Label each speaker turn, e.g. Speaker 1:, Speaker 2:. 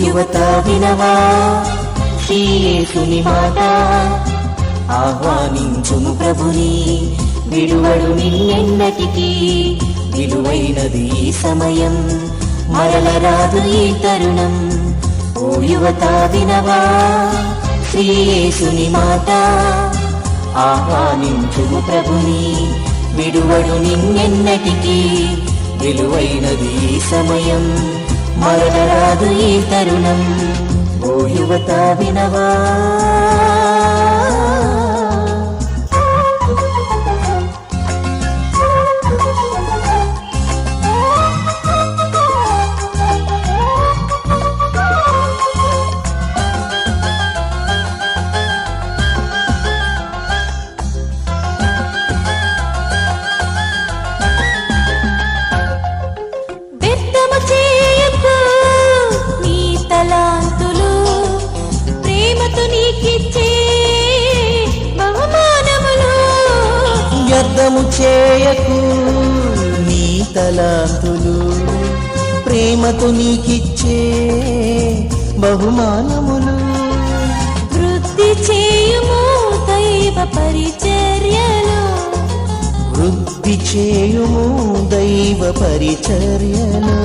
Speaker 1: యువత వినవా శ్రీ యేసుని మాట, ఆహ్వానించుము ప్రభుని విడువడు నిన్నెన్నటికీ. విలువైనది ఈ సమయం, మరల రాదు ఈ తరుణం. ఓ యువత వినవా శ్రీ యేసుని మాట, ఆహ్వానించుము ప్రభుని విడువడు నిన్నెన్నటికీ. విలువైనది ఈ సమయం, మరల రాదు ఈ తరుణం. ఓ యువత వినవా. వ్యర్థము చేయకు నీ తలాంతులు, ప్రేమతో నీకిచ్చే బహుమానములు.
Speaker 2: వృద్ధి చేయుము దైవ పరిచర్యలో,
Speaker 1: వృద్ధి చేయుము దైవ పరిచర్యలో.